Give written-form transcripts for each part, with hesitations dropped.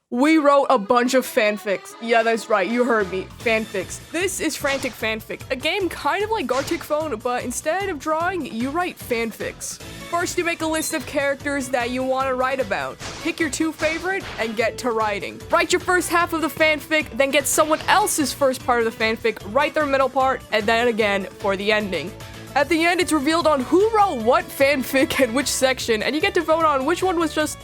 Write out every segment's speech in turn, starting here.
We wrote a bunch of fanfics. Yeah, that's right, you heard me. Fanfics. This is Frantic Fanfic, a game kind of like Gartic Phone, but instead of drawing, you write fanfics. First, you make a list of characters that you want to write about. Pick your 2 favorite and get to writing. Write your first half of the fanfic, then get someone else's first part of the fanfic, write their middle part, and then again for the ending. At the end, it's revealed on who wrote what fanfic and which section, and you get to vote on which one was just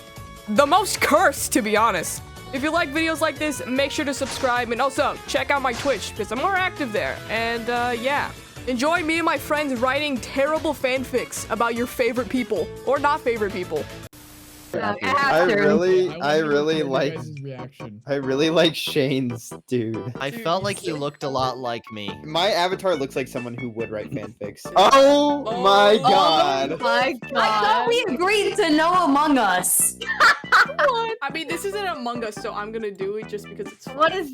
the most cursed, to be honest. If you like videos like this, make sure to subscribe, and also check out my Twitch, because I'm more active there. And yeah. Enjoy me and my friends writing terrible fanfics about your favorite people, or not favorite people. I really like Shane's dude. I felt like he looked a lot like me. My avatar looks like someone who would write fanfics. Oh my god. Oh my god. I thought we agreed to no Among Us. I mean, this isn't Among Us, so I'm gonna do it just because it's fun. What is...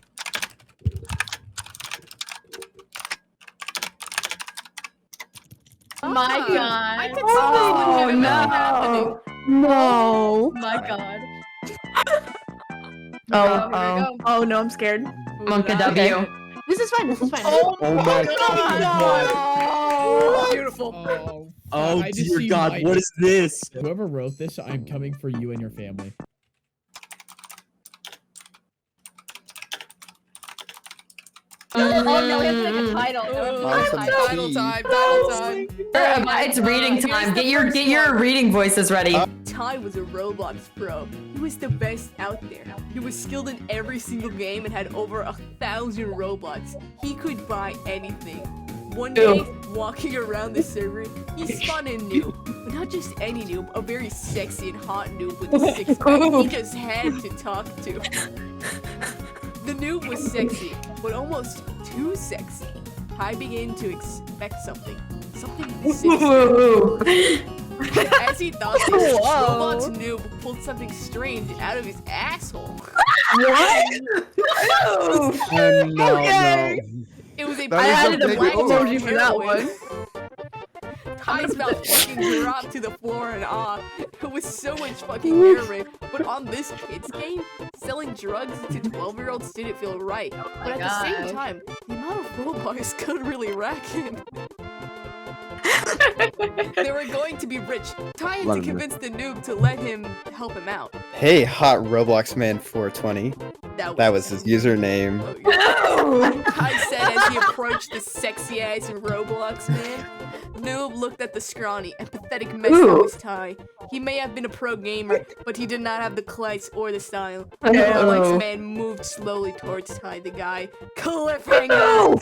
My god. I could Oh no. No. My god. Oh no, I'm scared. Monka W. This is fine, Oh my god. Oh, beautiful. Oh dear god, what is this? Whoever wrote this, I'm coming for you and your family. Oh no, we have to make a title. Title time. It's reading time. Get your reading voices ready. Ty was a Roblox pro. He was the best out there. He was skilled in every single game and had over 1,000 Robux. He could buy anything. One day, walking around the server, he spun a noob. But not just any noob, a very sexy and hot noob with a 6-pack he just had to talk to. The noob was sexy, but almost too sexy. Ty began to expect something sinister. As he thought this, Roblox noob pulled something strange out of his asshole. What? No. It was a That is a big black emoji for that one. Ty's mouth fucking dropped to the floor in awe. It was so much fucking heroin. But on this kid's game, selling drugs to 12-year-olds didn't feel right. But at the same time, the amount of Roblox could really rack in. They were going to be rich. Ty had to convince the noob to let him help him out. Hey, hot Roblox man 420. That was his username. Ty said as he approached the sexy ass Roblox man. Noob looked at the scrawny and pathetic mess that was Ty. He may have been a pro gamer, but he did not have the class or the style. The Roblox man moved slowly towards Ty, the guy. Cliffhanger!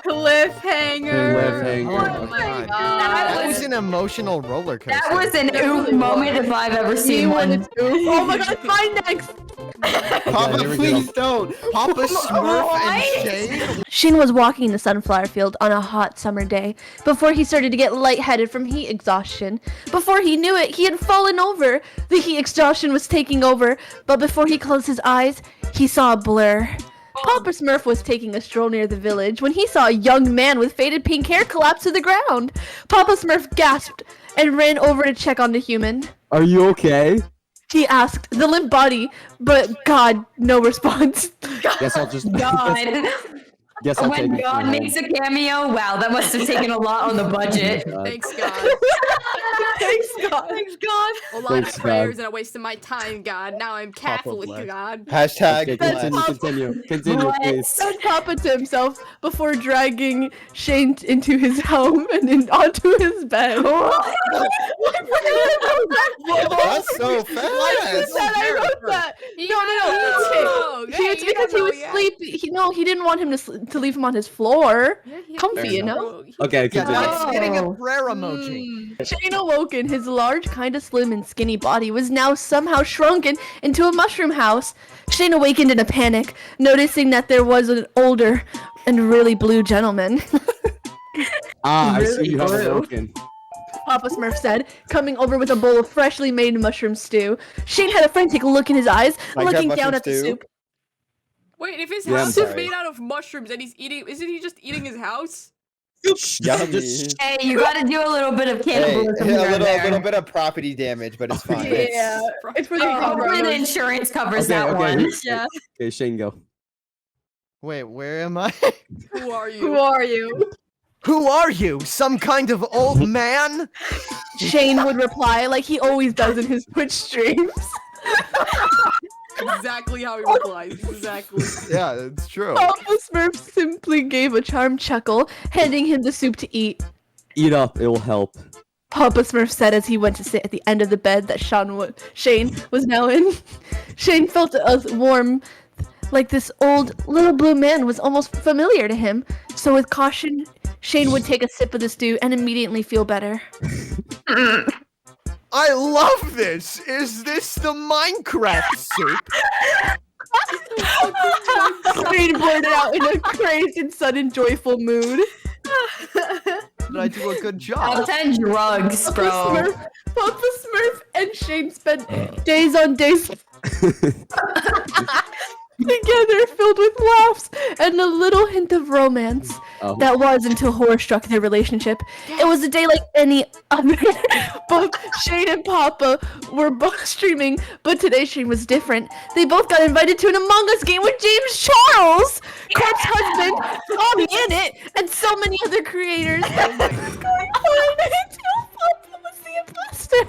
Cliffhanger. Oh my god. That was an emotional roller coaster. That was an oof moment if I've ever seen one. Oh my god, mine next. Papa, please don't. Papa Smurf and Shane. Shane was walking the sunflower field on a hot summer day before he started to get lightheaded from heat exhaustion. Before he knew it, he had fallen over. The heat exhaustion was taking over, but before he closed his eyes, he saw a blur. Papa Smurf was taking a stroll near the village when he saw a young man with faded pink hair collapse to the ground. Papa Smurf gasped and ran over to check on the human. Are you okay? He asked the limp body, but God, no response. Guess I'll just God. Guess I'll take When it God from makes a cameo, wow, that must have taken a lot on the budget. Thanks, God. Thanks, God. Thanks, God. A lot Thanks, of prayers God. and I wasted my time, God. Now I'm Catholic, bless. God. Hashtag Okay, continue, please. Said Papa to himself before dragging Shane into his home and then onto his bed. That's so fast. I wrote that. No. It's because he was sleepy. He didn't want him to leave him on his floor. Comfy, you know? Okay, Yeah, continue. I'm getting a prayer emoji. Shane awoken. His large, kind of slim and skinny body was now somehow shrunken into a mushroom house. Shane awakened in a panic, noticing that there was an older and really blue gentleman. I see you have awoken. Papa Smurf said, coming over with a bowl of freshly made mushroom stew. Shane had a frantic look in his eyes, looking down at the soup. Wait, if his Yeah, I'm house is sorry. made out of mushrooms and he's eating, isn't he just eating his house? Yummy. Hey, you gotta do a little bit of Hey, cannibalism a here and there. little bit of property damage, but it's fine. Yeah. It's for Hopefully the insurance covers that one. Yeah. Okay, Shane, go. Wait, where am I? Who are you? Who are you? Who are you? Some kind of old man? Shane would reply like he always does in his Twitch streams. Exactly how he replies. Exactly. Yeah, it's true. Papa Smurf simply gave a charmed chuckle, handing him the soup to eat. Eat up, it will help. Papa Smurf said as he went to sit at the end of the bed that Shane was now in. Shane felt a warm, like this old little blue man was almost familiar to him. So with caution, Shane would take a sip of the stew and immediately feel better. I love this! Is this the Minecraft soup? Shane blurted out in a crazed and sudden joyful mood. Did I do a good Top job? 10 drugs, bro. Papa Smurf and Shane spent days on days together filled with laughs and a little hint of romance. That was until horror struck their relationship. It was a day like any other. Both Shane and Papa were both streaming, but today Shane was different. They both got invited to an Among Us game with James Charles, Corp's husband, Tommy in it, and so many other creators. Going fine until Papa was the imposter.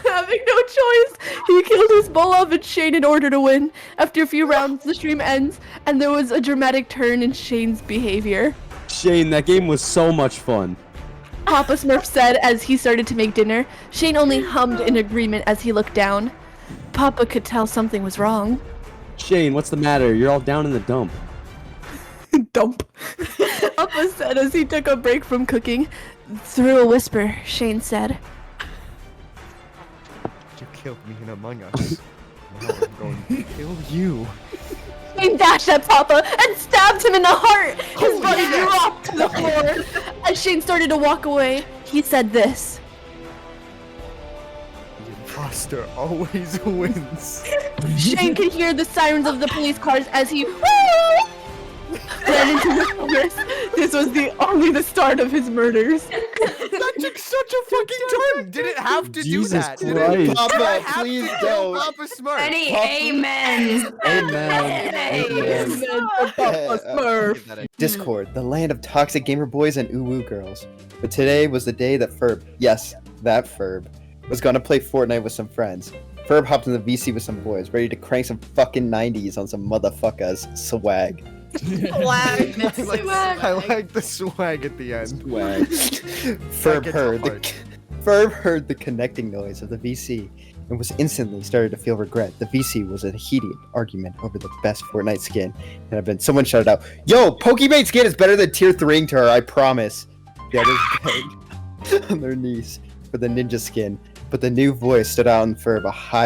Having no choice, he killed his beloved Shane in order to win. After a few rounds, the stream ends, and there was a dramatic turn in Shane's behavior. Shane, that game was so much fun. Papa Smurf said as he started to make dinner. Shane only hummed in agreement as he looked down. Papa could tell something was wrong. Shane, what's the matter? You're all down in the dump. Dump. Papa said as he took a break from cooking. Through a whisper, Shane said, You killed me in Among Us. Now I'm going to kill you. Shane dashed at Papa and stabbed him in the heart. His body dropped to the floor. As Shane started to walk away, he said this. The imposter always wins. Shane could hear the sirens of the police cars as he ran into the forest. This was only the start of his murders. That took such a fucking turn! Did it have to Jesus do that? Did Christ. it Papa, have please to kill don't. Papa Smurf? Any amens. Amen. Amen. Discord, the land of toxic gamer boys and uwu girls. But today was the day that Ferb, yes, that Ferb, was gonna play Fortnite with some friends. Ferb hopped in the VC with some boys, ready to crank some fucking 90s on some motherfuckers swag. I like the swag at the end. Swag. Ferb heard the connecting noise of the VC and was instantly started to feel regret. The VC was a heated argument over the best Fortnite skin, and someone shouted out, "Yo, Pokemon skin is better than tier 3 to her, I promise." The others begged on their knees for the ninja skin, but the new voice stood out, and Ferb,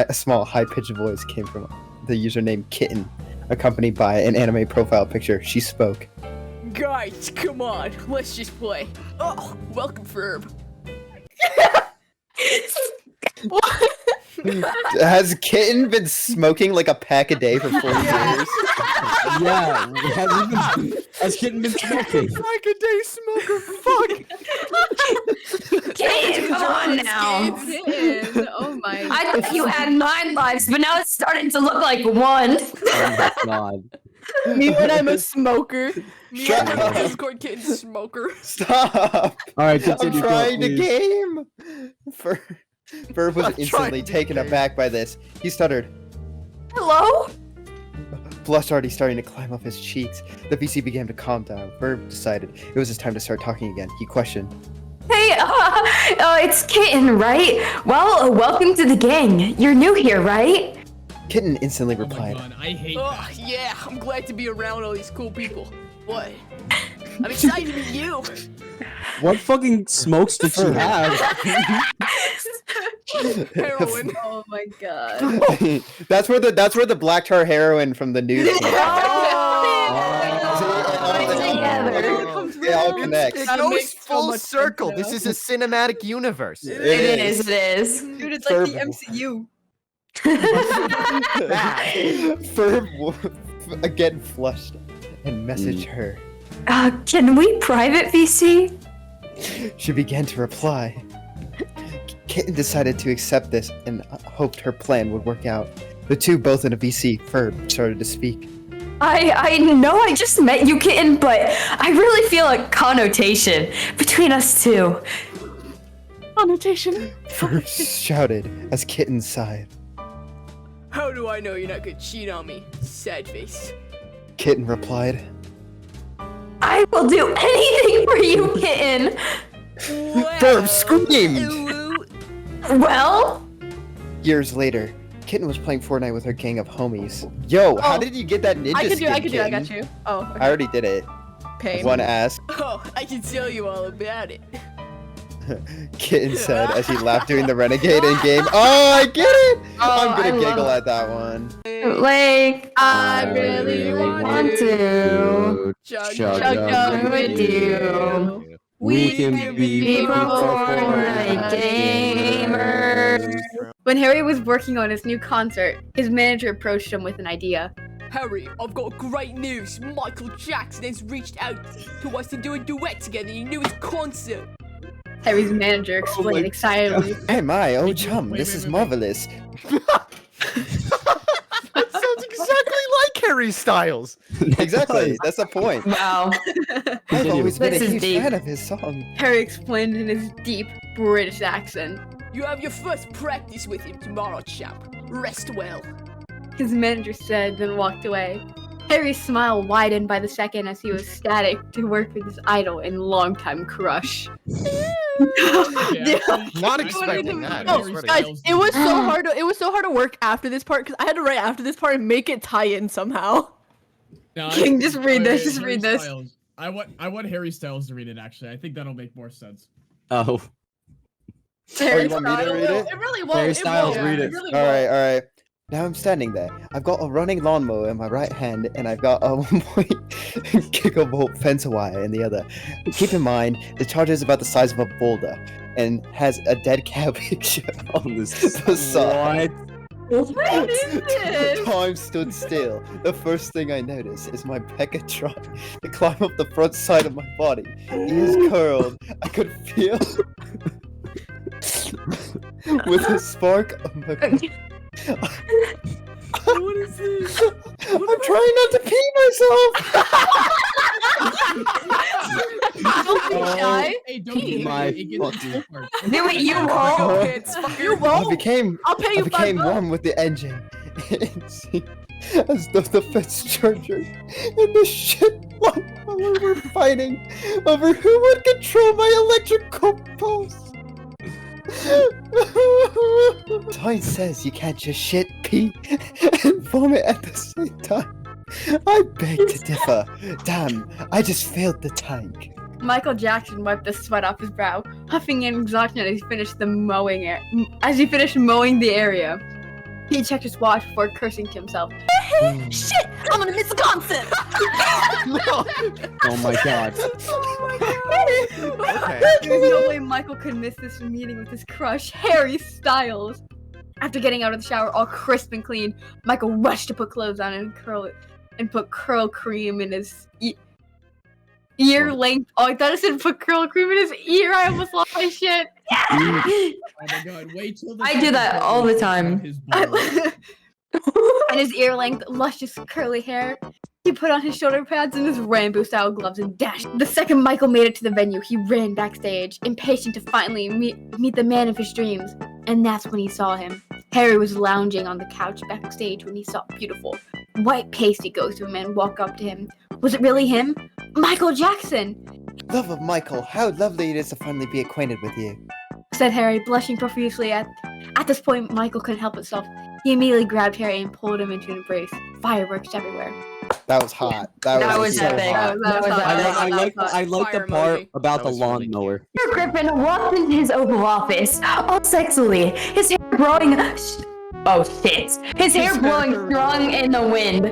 a small, high-pitched voice came from the username Kitten, accompanied by an anime profile picture. She spoke. Guys, come on, let's just play. Oh, welcome, Ferb. Has Kitten been smoking like a pack a day for 4 years? Yeah, has Kitten been smoking? Like a day smoker, fuck! Kid, come on now. Oh my. I thought you had 9 lives, but now it's starting to look like 1. Oh my god. Me when I'm a smoker. Me Shut and up. my Discord kitten smoker. Stop! Alright, I'm continue. trying to please. game! Ferb was I'm instantly trying to taken game. aback by this. He stuttered. Hello? Blush already starting to climb up his cheeks. The VC began to calm down. Ferb decided it was his time to start talking again. He questioned. Hey, it's Kitten, right? Well, welcome to the gang. You're new here, right? Kitten instantly Oh my replied. god, I hate Oh, that. yeah, I'm glad to be around all these cool people. What? I'm excited to meet you. What fucking smokes did you have? Heroin. Oh my god. That's where the black tar heroin from the news came Oh. It all connects. It That goes makes so full much circle. sense This now. is a cinematic universe. It is. Dude, it's like the MCU. Ferb again flushed and messaged her. Can we private VC? She began to reply. Kitten decided to accept this and hoped her plan would work out. The two, both in a VC firm, started to speak. I know I just met you, Kitten, but I really feel a connotation between us two. Connotation. First shouted as Kitten sighed. How do I know you're not gonna cheat on me? Sad face. Kitten replied. I will do anything for you, Kitten. Firm screamed! Well, Years later, Kitten was playing Fortnite with her gang of homies. Yo, how did you get that ninja I skin, could do. I Kitten? got you. Oh, okay. I already did it. Pain. One asked. Oh, I can tell you all about it. Kitten said as he laughed doing the renegade in game. Oh, I get it! I'm I gonna love giggle it. at that one. like, I really want to Chug, Chug, chug, chug, chug with you. We can be People Fortnite gamers. When Harry was working on his new concert, his manager approached him with an idea. Harry, I've got great news. Michael Jackson has reached out to us to do a duet together in your newest concert. Harry's manager explained excitedly. Hey, my old Wait, chum, wait, this wait, is wait. marvelous. That sounds exactly like Harry Styles. Exactly, that's the point. Wow. I've always been a This is huge deep. fan of his song. Harry explained in his deep British accent. You have your first practice with him tomorrow, champ. Rest well. His manager said, then walked away. Harry's smile widened by the second as he was ecstatic to work with his idol and longtime crush. Okay, Not I expecting wanted that. to- I Oh, swear to guys, God. it was so hard. It was so hard to work after this part because I had to write after this part and make it tie in somehow. No, King, just read this, just Harry read this. Styles. I want Harry Styles to read it. Actually, I think that'll make more sense. Oh, Harry you want me to Styles. read it? It really won't. Harry it Styles, won't. read it. really All won't. right. Now I'm standing there. I've got a running lawnmower in my right hand, and I've got a 1 gigavolt fence wire in the other. Keep in mind, the charger is about the size of a boulder, and has a dead cow picture on this the side. What is this? Time stood still. The first thing I noticed is my pecker trying to climb up the front side of my body. Ears curled. I could feel with a spark on my. What is this? I'm trying not to pee myself. Don't be shy. Hey, don't be My it gets fucking- too hard. Do it, you won't. You I won't. became I'll pay you became $5. one with the engine. It seemed as though the fence charger and the shit lawnmower were fighting over who would control my electrical pulse. Science says you can't just shit, pee, and vomit at the same time. I beg to differ. Damn, I just failed the tank. Michael Jackson wiped the sweat off his brow, huffing in exhaustion as he finished mowing the area. He checked his watch before cursing to himself. Shit! I'm gonna miss the concert. Oh my god. Okay. There's no way Michael could miss this meeting with his crush, Harry Styles. After getting out of the shower all crisp and clean, Michael rushed to put clothes on and put curl cream in his ear length. Oh, I thought it said put curl cream in his ear. I almost lost my shit. Oh my god, wait till the I do that all the time. His ball. And his ear length, luscious curly hair. He put on his shoulder pads and his Rambo-style gloves and dashed. The second Michael made it to the venue, he ran backstage, impatient to finally meet the man of his dreams. And that's when he saw him. Harry was lounging on the couch backstage when he saw beautiful, white pasty go to him and walk up to him. Was it really him? Michael Jackson! Love of Michael, how lovely it is to finally be acquainted with you. Said Harry, blushing profusely. At this point, Michael couldn't help himself. He immediately grabbed Harry and pulled him into an embrace. Fireworks everywhere. That was hot. That was so epic. hot. That was I epic. like the Fire part emoji. about That the was really lawnmower. Peter Griffin walked into his Oval Office, all sexily, his hair blowing. Oh shit! His hair blowing strong in the wind.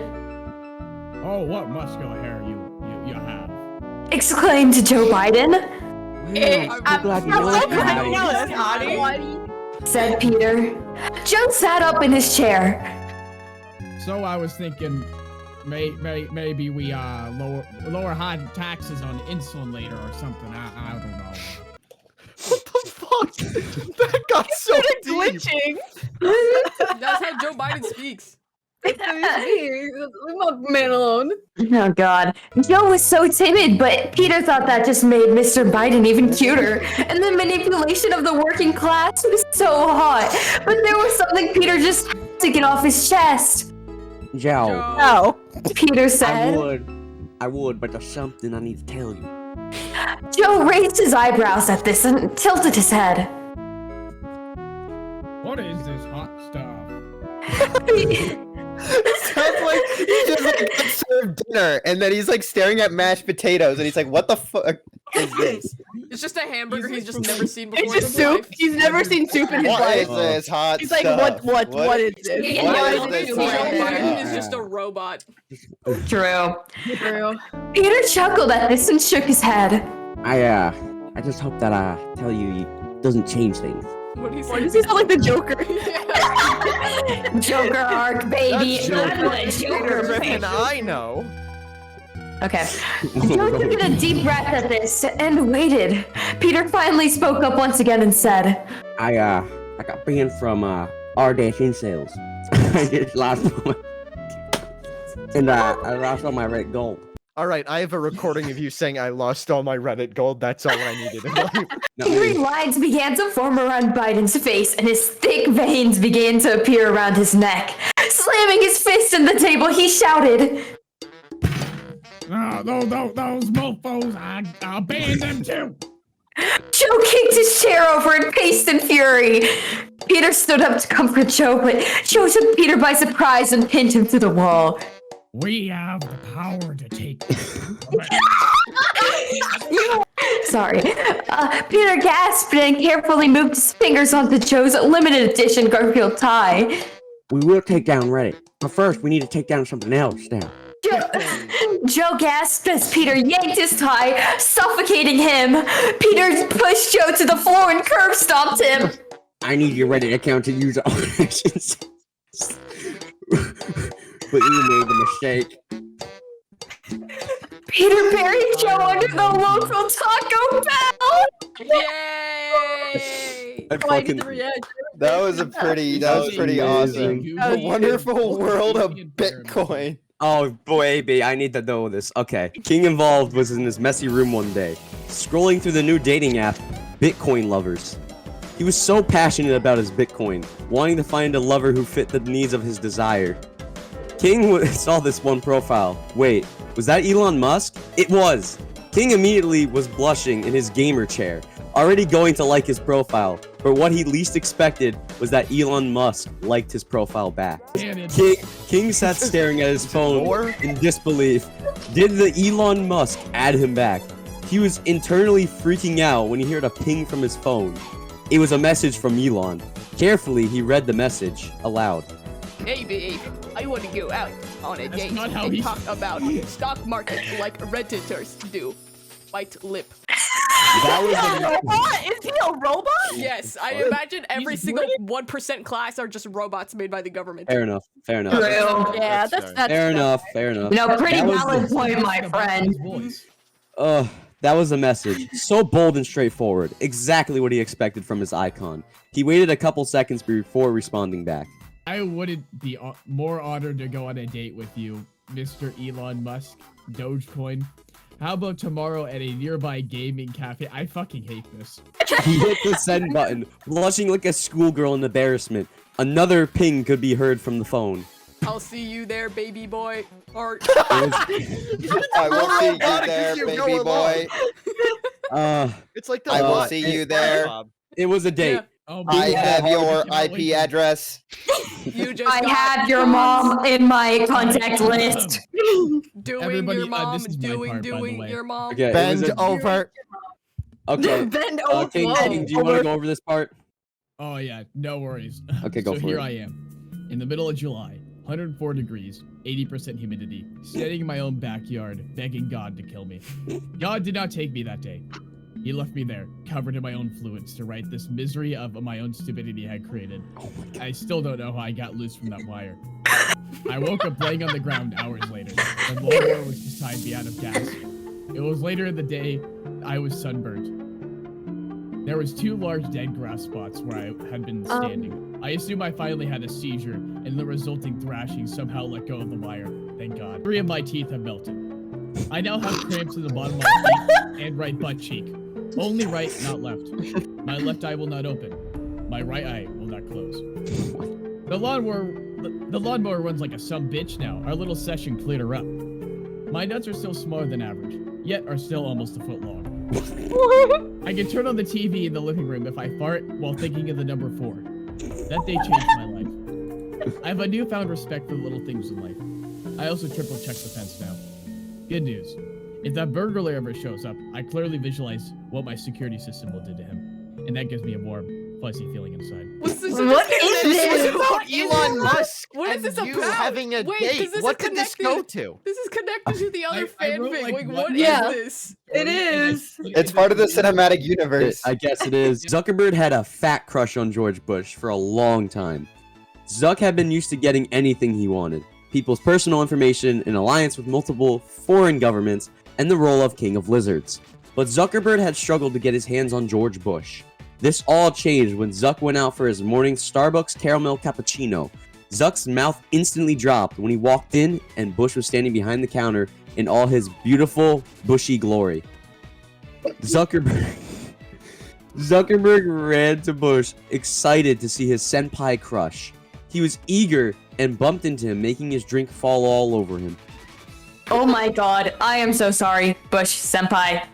Oh, what muscular hair you have. Exclaimed Joe Biden. I'm glad you like Hottie. Said Peter. Joe sat up in his chair. So I was thinking, maybe we lower high taxes on insulin later or something. I don't know. What the fuck? That got so deep. Glitching. That's how Joe Biden speaks. Leave my man alone. Oh god. Joe was so timid, but Peter thought that just made Mr. Biden even cuter. And the manipulation of the working class was so hot. But there was something Peter just had to get off his chest. Joe, No. Peter said. I would, but there's something I need to tell you. Joe raised his eyebrows at this and tilted his head. What is this hot stuff? Sounds like he just like got served dinner, and then he's like staring at mashed potatoes, and he's like, "What the fuck is this? It's just a hamburger he's just never seen before. It's in just his soup. life. He's never seen soup in his What is life. this hot He's like, stuff? what is this? What is Joe this Biden hot stuff? is just a robot. True. True. Peter chuckled at this and shook his head. I just hope that I tell you it doesn't change things. What do you Why say? does he sound like the Joker? Joker arc, baby. That's I'm the Joker. Griffin, I know. Okay. Joe took in a deep breath at this and waited. Peter finally spoke up once again and said, I got banned from R-in sales. I just lost my and I lost all my red gold. All right, I have a recording of you saying I lost all my Reddit gold. That's all I needed in life. Not angry me. lines began to form around Biden's face and his thick veins began to appear around his neck. Slamming his fist in the table, he shouted, Those mofos, I'll ban them too. Joe kicked his chair over and paced in fury. Peter stood up to comfort Joe, but Joe took Peter by surprise and pinned him to the wall. We have the power to take. Sorry. Peter gasped and carefully moved his fingers onto Joe's limited edition Garfield tie. We will take down Reddit, but first we need to take down something else now. Joe gasped as Peter yanked his tie, suffocating him. Peter pushed Joe to the floor and curb stomped him. I need your Reddit account to use all actions. But you made the mistake. Peter buried Joe under the local Taco Bell. Yay! I fucking That was pretty awesome. The wonderful world of Bitcoin. Oh baby, I need to know this. Okay. King Involved was in his messy room one day, scrolling through the new dating app, Bitcoin Lovers. He was so passionate about his Bitcoin, wanting to find a lover who fit the needs of his desire. King saw this one profile. Wait, was that Elon Musk? It was! King immediately was blushing in his gamer chair, already going to like his profile, but what he least expected was that Elon Musk liked his profile back. King sat staring at his phone in disbelief. Did the Elon Musk add him back? He was internally freaking out when he heard a ping from his phone. It was a message from Elon. Carefully, he read the message aloud. Hey babe, I want to go out on a date not how and he- talk about stock market like Redditors do. White lip. That was the Robot? Is he a robot? Yes, I imagine every single 1% class are just robots made by the government. Fair enough. Fair enough. Yeah, that's Fair enough. Fair enough. No, pretty That was valid the- point, my friend. That was the message. So bold and straightforward. Exactly what he expected from his icon. He waited a couple seconds before responding back. I wouldn't be more honored to go on a date with you, Mr. Elon Musk, Dogecoin. How about tomorrow at a nearby gaming cafe? I fucking hate this. He hit the send button, blushing like a schoolgirl in embarrassment. Another ping could be heard from the phone. I'll see you there, baby boy. Or I will see you there, You baby go boy. It's like the I will bot see in you there. SpongeBob. It was a date. Yeah. Oh, I boy. have your Yeah, IP wait. address. you just I got have your mom in my contact list. doing Everybody, your mom, this is my part, by the doing way. your mom. Okay. Bend it was over. okay. Bend over. King, do you want to go over this part? Oh yeah, no worries. Okay, go so for here it. I am, in the middle of July, 104 degrees, 80% humidity, standing in my own backyard, begging God to kill me. God did not take me that day. He left me there, covered in my own fluids, to write this misery of my own stupidity I had created. Oh my god. I still don't know how I got loose from that wire. I woke up laying on the ground hours later. The lawnmower was beside me out of gas. It was later in the day. I was sunburned. There was 2 large dead grass spots where I had been standing. I assume I finally had a seizure, and the resulting thrashing somehow let go of the wire. Thank God. 3 of my teeth have melted. I now have cramps in the bottom of my feet and right butt cheek. Only right, not left. My left eye will not open. My right eye will not close. The lawnmower runs like a some bitch now. Our little session cleared her up. My nuts are still smaller than average, yet are still almost a foot long. I can turn on the TV in the living room if I fart while thinking of the number 4. That day changed my life. I have a newfound respect for the little things in life. I also triple check the fence now. Good news. If that burglar ever shows up, I clearly visualize what my security system will do to him. And that gives me a warm, fuzzy feeling inside. What's this? What is this? About Elon Musk What is and this you about? having a Wait, date. is this What a could this go to? This is connected to the other I wrote, fanfic. like, Like, what- what is Yeah. this? It is. It's part of the cinematic universe. I guess it is. Zuckerberg had a fat crush on George Bush for a long time. Zuck had been used to getting anything he wanted. People's personal information, an alliance with multiple foreign governments, and the role of King of Lizards. But Zuckerberg had struggled to get his hands on George Bush. This all changed when Zuck went out for his morning Starbucks caramel cappuccino. Zuck's mouth instantly dropped when he walked in and Bush was standing behind the counter in all his beautiful, bushy glory. Zuckerberg ran to Bush, excited to see his senpai crush. He was eager and bumped into him, making his drink fall all over him. Oh my god, I am so sorry, Bush senpai.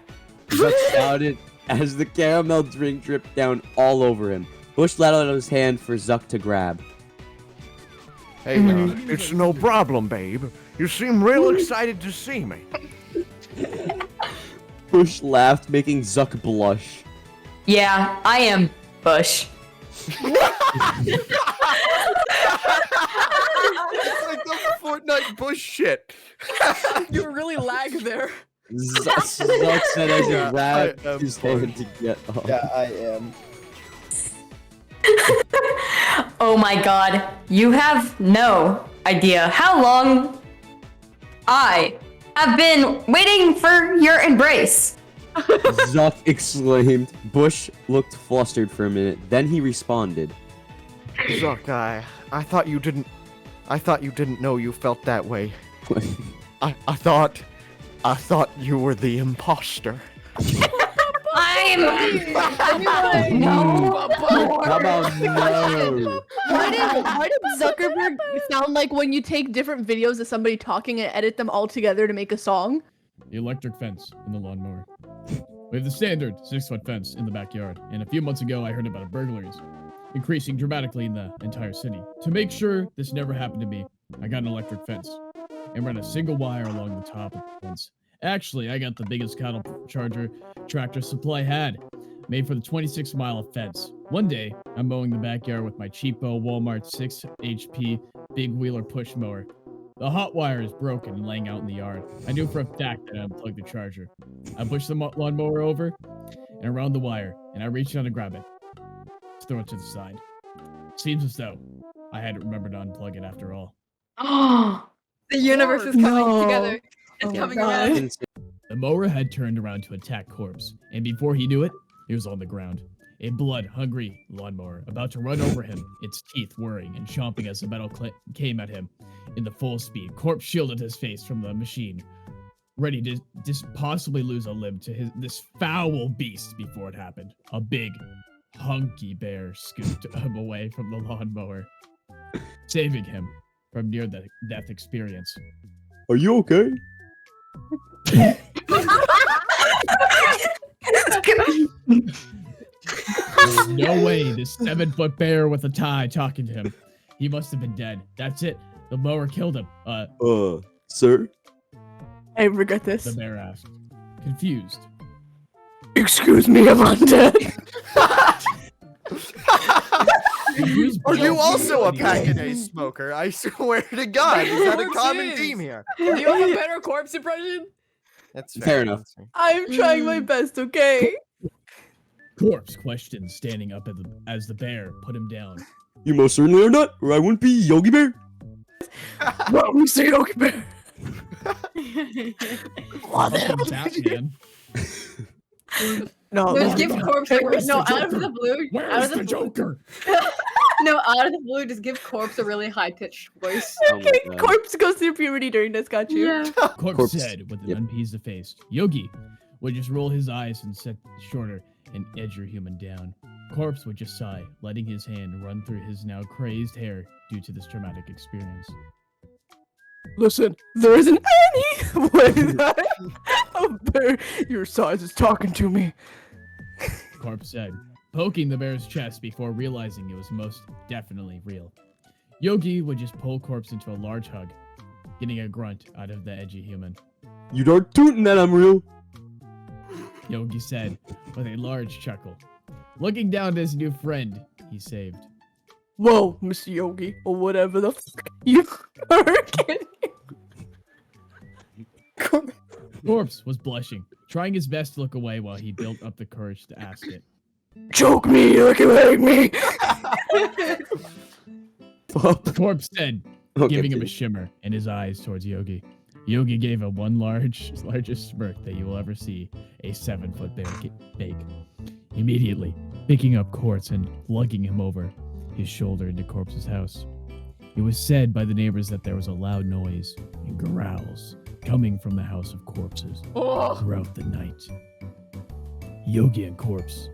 Zuck shouted as the caramel drink dripped down all over him. Bush let out his hand for Zuck to grab. Hey, it's no problem, babe. You seem real excited to see me. Bush laughed, making Zuck blush. Yeah, I am Bush. It's like the Fortnite Bush shit. You really lag there. Zuck said as he Yeah, grabbed I am his hand to get up. Yeah, I am. Oh my god, you have no idea how long I have been waiting for your embrace. Zuck exclaimed. Bush looked flustered for a minute, then he responded. Zuck, I thought you didn't know you felt that way. I thought you were the imposter. I'm No. How about no? Why did Zuckerberg sound like when you take different videos of somebody talking and edit them all together to make a song? The electric fence and the lawnmower. We have the standard 6-foot fence in the backyard, and a few months ago I heard about burglaries increasing dramatically in the entire city. To make sure this never happened to me, I got an electric fence and ran a single wire along the top of the fence. Actually, I got the biggest cattle charger tractor supply had, made for the 26-mile fence. One day, I'm mowing the backyard with my cheapo Walmart 6 HP big wheeler push mower. The hot wire is broken and laying out in the yard. I knew for a fact that I unplugged the charger. I pushed the lawnmower over and around the wire, and I reached down to grab it. Throw it to the side. Seems as though I hadn't remembered to unplug it after all. The universe is coming No. together. It's Oh my coming God. around. The mower had turned around to attack Corpse, and before he knew it, he was on the ground. A blood-hungry lawnmower about to run over him, its teeth whirring and chomping as the metal came at him in the full speed. Corpse shielded his face from the machine, ready to just possibly lose a limb to this foul beast before it happened. A big, hunky bear scooped him away from the lawnmower, saving him from near-death experience. Are you okay? There's no way this 7-foot bear with a tie talking to him. He must have been dead. That's it. The mower killed him. Sir? I regret this. The bear asked, confused. Excuse me, Amanda. Are you Bro, also a anyway. Pack-A-Day smoker? I swear to God, is that a Corpse common is. theme here? Do you have a better corpse impression? That's Fair enough. I'm trying my best, okay? Corpse questioned, standing up as the bear put him down. You most certainly are not, or I wouldn't be Yogi Bear. Well, Mr. Yogi Bear. Fucking Batman. No, Just give Corpse a Where's no the out of Joker? the blue. Out Where's of the the blue. Joker? No, out of the blue. Just give Corpse a really high pitched voice. Oh my God. Corpse goes through puberty during this, got you. Yeah. Corpse Corpse. said with an Yep. unpleased face. Yogi would just roll his eyes and sit shorter and edge your human down. Corpse would just sigh, letting his hand run through his now crazed hair due to this traumatic experience. Listen, there isn't any way that a bear your size is talking to me. Corpse said, poking the bear's chest before realizing it was most definitely real. Yogi would just pull Corpse into a large hug, getting a grunt out of the edgy human. You don't tootin' that I'm real. Yogi said with a large chuckle. Looking down at his new friend he saved. Whoa, Mr. Yogi, or whatever the fuck you are. Corpse was blushing, trying his best to look away while he built up the courage to ask it. Choke me like you hate me. Corpse said, Okay, giving him a please. shimmer in his eyes towards Yogi. Yogi gave him one largest smirk that you will ever see a 7-foot bear bake. Immediately, picking up Corpse and lugging him over his shoulder into Corpse's house. It was said by the neighbors that there was a loud noise and growls coming from the house of corpses throughout the night. Yogi and Corpse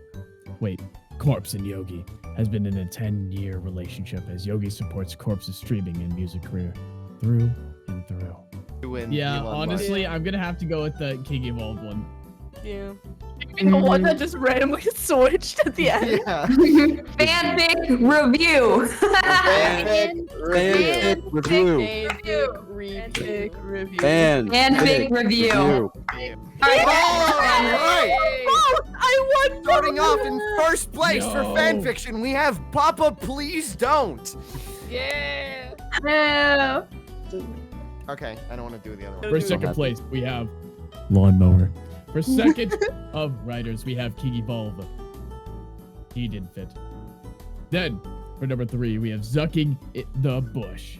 and Yogi has been in a 10-year relationship as Yogi supports Corpse's streaming and music career through and through. Yeah, Elon Musk. honestly, I'm gonna have to go with the King Evolved one. Yeah. The one that just randomly switched at the end. Yeah. Fanfic review. Fanfic review. Review. Fanfic review. All right. Alright. I won. Starting off in first place for No. fanfiction, we have Papa Please Don't. Yeah. No. Okay, I don't want to do the other one. For second place, we have Lawnmower. For second of writers, we have King Evolve. He didn't fit. Then, for number 3, we have Zucking the Bush.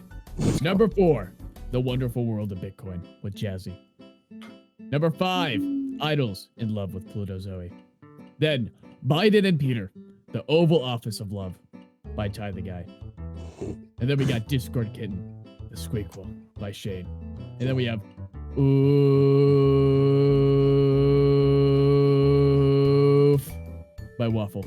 Number 4, The Wonderful World of Bitcoin with Jazzy. Number 5, Idols in Love with Pluto Zoe. Then, Biden and Peter, The Oval Office of Love by Ty the Guy. And then we got Discord Kitten, The Squeakquel by Shane. And then we have Oof by Waffle.